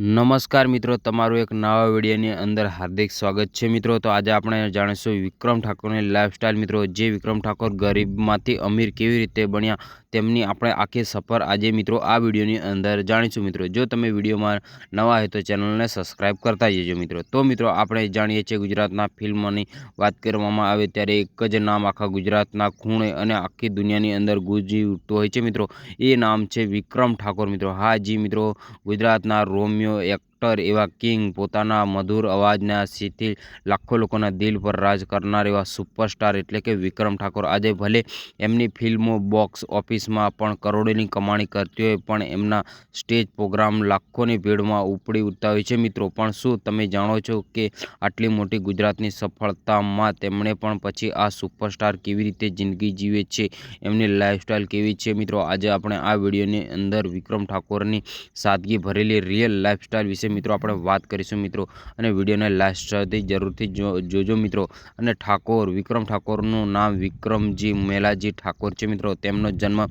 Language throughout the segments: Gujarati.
નમસ્કાર મિત્રો, તમારું એક નવા વિડીયોની અંદર હાર્દિક સ્વાગત છે મિત્રો। તો આજે આપણે જાણીશું વિક્રમ ઠાકોરની લાઈફસ્ટાઈલ મિત્રો। જે વિક્રમ ઠાકોર ગરીબમાંથી અમીર કેવી રીતે બન્યા તેમની આપણે આખી સફર આજે મિત્રો આ વિડીયોની અંદર જાણીશું મિત્રો। જો તમે વિડીયોમાં નવા હોય તો ચેનલને સબસ્ક્રાઈબ કરતા જજો મિત્રો। તો મિત્રો આપણે જાણીએ છીએ ગુજરાતના ફિલ્મની વાત કરવામાં આવે ત્યારે એક જ નામ આખા ગુજરાતના ખૂણે અને આખી દુનિયાની અંદર ગુંજી ઉઠતું હોય છે મિત્રો। એ નામ છે વિક્રમ ઠાકોર મિત્રો। હા જી મિત્રો, ગુજરાતના રોમિયો एक्टर एवं किंग पोताना मधुर अवाजना सीथी लाखों लोकोना दिल पर राज करनार एवा सुपरस्टार एटले के विक्रम ठाकोर आज भले एमनी फिल्मों बॉक्स ऑफिस में पण करोड़ोनी कमाणी करती होय पण एमना स्टेज प्रोग्राम लाखोनी भीड़ में उपड़ी उठता होय छे मित्रों। पण शुं तमे जाणो छो के आटली मोटी गुजरातनी सफलता में तेमणे पण पछी आ सुपरस्टार केवी रीते जिंदगी जीवे छे, एमनी लाइफस्टाइल केवी छे मित्रों। आज आपणे आ विडियोनी अंदर विक्रम ठाकोरनी सादगी भरेली रियल लाइफस्टाइल विषे मित्रों આપણે વાત કરીશું મિત્રો। અને વિડીયોને લાસ્ટ સુધી જરૂરથી જોજો મિત્રો। અને ઠાકોર વિક્રમ ઠાકોરનું નામ વિક્રમજી મેલાજી ઠાકોર છે મિત્રો। તેમનો જન્મ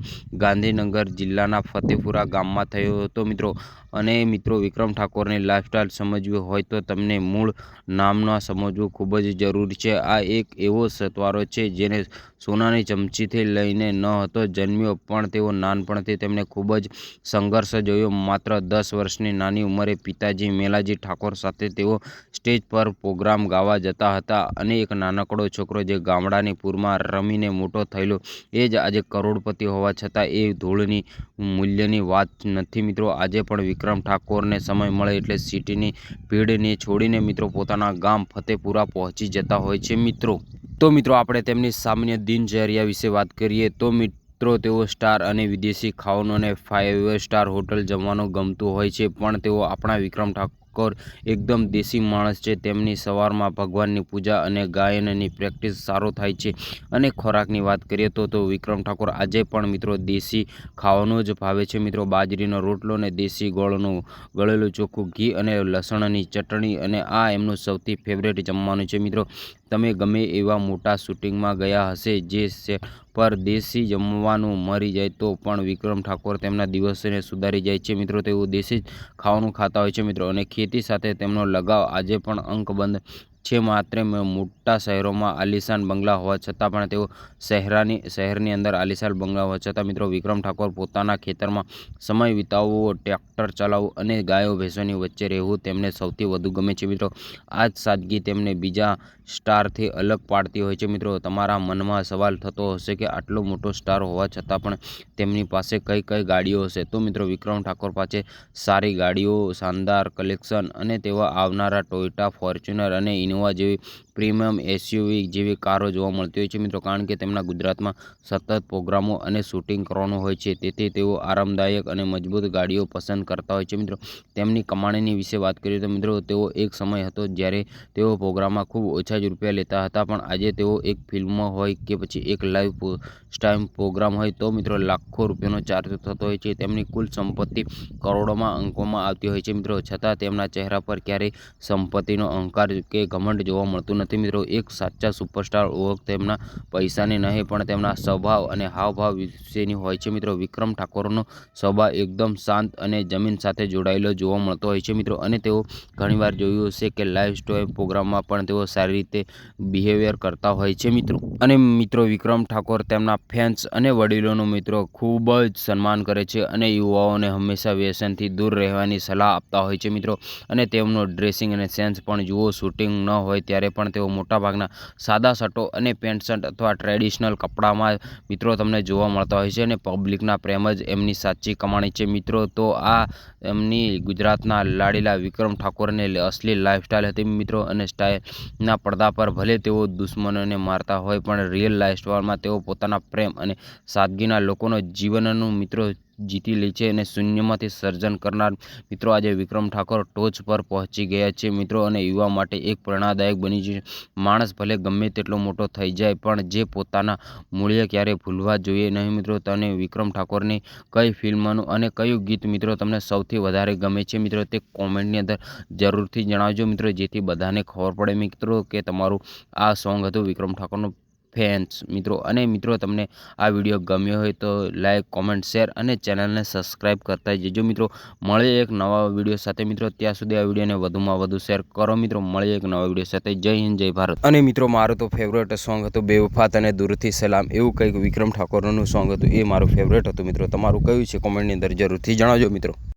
ગાંધીનગર જિલ્લાના ફતેપુરા ગામમાં થયો હતો મિત્રો। અને મિત્રો વિક્રમ ઠાકોરની લાઈફસ્ટાઈલ સમજવી હોય તો તમને મૂળ નામના સમજવું ખૂબ જ જરૂરી છે। આ એક એવો સતવારો છે જેને સોનાની ચમચીથી લઈને ન હતો જન્મ્યો, પણ તેઓ નાનપણથી તેમને ખૂબ જ સંઘર્ષ જોયો। માત્ર 10 વર્ષની નાની ઉંમરે પિતાજી મેલાજી ઠાકોર સાથે તેઓ સ્ટેજ પર પ્રોગ્રામ ગાવા જતા હતા। અને એક નાનકડો છોકરો જે ગામડાની પૂરમાં રમીને મોટો થયેલો એ જ આજે કરોડપતિ હોવા છતાં એ ધૂળની મૂલ્યની વાત નથી મિત્રો। આજે પણ વિક્રમ ઠાકોરને સમય મળે એટલે સિટીની ભીડને છોડીને મિત્રો પોતાના ગામ ફતેપુરા પહોંચી જતા હોય છે મિત્રો। તો મિત્રો આપણે તેમની સામાન્ય દિનચર્યા વિશે વાત કરીએ તો મિત્રો તેઓ સ્ટાર અને વિદેશી ખાવાનું અને 5 સ્ટાર હોટલ જમવાનું ગમતું હોય છે, પણ તેઓ આપણા વિક્રમ ઠાકોર એકદમ દેશી માણસ છે। તેમની સવારમાં ભગવાનની પૂજા અને ગાયનની પ્રેક્ટિસ સારો થાય છે। અને ખોરાકની વાત કરીએ તો વિક્રમ ઠાકોર આજે પણ મિત્રો દેશી ખાવાનું જ ભાવે છે મિત્રો। બાજરીનો રોટલો અને દેશી ગોળનું ગળેલું ચોખ્ખું ઘી અને લસણની ચટણી અને આ એમનું સૌથી ફેવરેટ જમવાનું છે મિત્રો। તમે ગમે એવા મોટા શૂટિંગમાં ગયા હશે જે પર દેશી જમવાનું મરી જાય તો પણ વિક્રમ ઠાકોર તેમના દિવસોને સુધારી જાય છે મિત્રો। તેઓ દેશી ખાવાનું ખાતા હોય છે મિત્રો। અને ખેતી સાથે તેમનો લગાવ આજે પણ અંકબંધ છે। માત્ર મોટા શહેરોમાં આલિશાન બંગલા હોવા છતાં પણ તેઓ શહેરની અંદર આલિશાન બંગલા હોવા છતાં મિત્રો વિક્રમ ઠાકોર પોતાના ખેતરમાં સમય વિતાવવો, ટ્રેક્ટર ચલાવવું અને ગાયો ભેંસોની વચ્ચે રહેવું તેમને સૌથી વધુ ગમે છે મિત્રો। આ જ સાદગી તેમને બીજા સ્ટારથી અલગ પાડતી હોય છે મિત્રો। તમારા મનમાં સવાલ થતો હશે કે આટલો મોટો સ્ટાર હોવા છતાં પણ તેમની પાસે કઈ કઈ ગાડીઓ હશે? તો મિત્રો વિક્રમ ઠાકોર પાસે સારી ગાડીઓ, શાનદાર કલેક્શન અને તેવા આવનારા ટોયોટા, ફોર્ચ્યુનર અને ઇનોવા જેવી પ્રીમિયમ એસયુવી જેવી કારો જોવા મળતી હોય છે મિત્રો। કારણ કે તેમના ગુજરાતમાં સતત પ્રોગ્રામો અને શૂટિંગ કરવાનું હોય છે, તેથી તેઓ આરામદાયક અને મજબૂત ગાડીઓ પસંદ કરતા હોય છે મિત્રો। તેમની કમાણીની વિશે વાત કરીએ તો મિત્રો તેઓ એક સમય હતો જ્યારે તેઓ પ્રોગ્રામમાં ખૂબ ઓછા જ રૂપિયા લેતા હતા, પણ આજે તેઓ એક ફિલ્મ હોય કે પછી એક લાઈવ ટાઈમ પ્રોગ્રામ હોય તો મિત્રો લાખો રૂપિયાનો ચાર્જ થતો હોય છે। તેમની કુલ સંપત્તિ કરોડોમાં અંકોમાં આવતી હોય છે મિત્રો। છતાં તેમના ચહેરા પર ક્યારેય સંપત્તિનો અહંકાર કે ઘમંડ જોવા મળતું નથી મિત્રો। એક સાચા સુપરસ્ટાર ઓળખ તેમના પૈસાની નહીં પણ તેમના સ્વભાવ અને હાવભાવ વિશેની હોય છે મિત્રો। વિક્રમ ઠાકોરનો સ્વભાવ એકદમ શાંત અને જમીન સાથે જોડાયેલો જોવા મળતો હોય છે મિત્રો। અને તેઓ ઘણીવાર જોયું હશે કે લાઈવ સ્ટોર પ્રોગ્રામમાં પણ તેઓ સારી રીતે બિહેવિયર કરતા હોય છે મિત્રો। અને મિત્રો વિક્રમ ઠાકોર તેમના ફેન્સ અને વડીલોનું મિત્રો ખૂબ જ સન્માન કરે છે અને યુવાઓને હંમેશા વ્યસનથી દૂર રહેવાની સલાહ આપતા હોય છે મિત્રો। અને તેમનો ડ્રેસિંગ અને સેન્સ પણ જુઓ, શૂટિંગ ન હોય ત્યારે પણ તેઓ મોટાભાગના સાદા શર્ટો અને પેન્ટ શર્ટ અથવા ટ્રેડિશનલ કપડામાં મિત્રો તમને જોવા મળતા હોય છે। અને પબ્લિકના પ્રેમ જ એમની સાચી કમાણી છે મિત્રો। તો આ એમની ગુજરાતના લાડીલા વિક્રમ ઠાકોરની અસલી લાઈફસ્ટાઈલ હતી મિત્રો। અને સ્ટાઇલના પડદા પર ભલે તેઓ દુશ્મનોને મારતા હોય પણ રિયલ લાઈફસ્ટાઈલમાં તેઓ પોતાના પ્રેમ અને સાદગીના લોકોનો જીવનનું મિત્રો જીતી લે છે। અને શૂન્યમાંથી સર્જન કરનાર મિત્રો આજે વિક્રમ ઠાકોર ટોચ પર પહોંચી ગયા છે મિત્રો। અને યુવા માટે એક પ્રેરણાદાયક બની છે। માણસ ભલે ગમે તેટલો મોટો થઈ જાય પણ જે પોતાના મૂલ્ય ક્યારેય ભૂલવા જોઈએ નહીં મિત્રો। તને વિક્રમ ઠાકોરની કઈ ફિલ્મનું અને કયું ગીત મિત્રો તમને સૌથી વધારે ગમે છે મિત્રો તે કોમેન્ટની અંદર જરૂરથી જણાવજો મિત્રો, જેથી બધાને ખબર પડે મિત્રો કે તમારું આ સોંગ હતું વિક્રમ ઠાકોરનું ફેન્સ મિત્રો. અને મિત્રો તમને આ વિડીયો ગમ્યો હોય તો લાઈક, કોમેન્ટ, શેર અને ચેનલને સબસ્ક્રાઈબ કરતા જજો મિત્રો. મળીએ એક નવા વિડીયો સાથે મિત્રો. ત્યાં સુધી આ વિડીયોને વધુમાં વધુ શેર કરો મિત્રો. મળીએ એક નવા વિડીયો સાથે. જય હિન્દ, જય ભારત. અને મિત્રો મારું તો ફેવરેટ સોંગ હતું બેવફાત અને દૂરથી સલામ, એવું કંઈક વિક્રમ ઠાકોરનું સોંગ હતું, એ મારું ફેવરેટ હતું મિત્રો. તમારું કયું છે કોમેન્ટની અંદર જરૂરથી જણાવજો મિત્રો.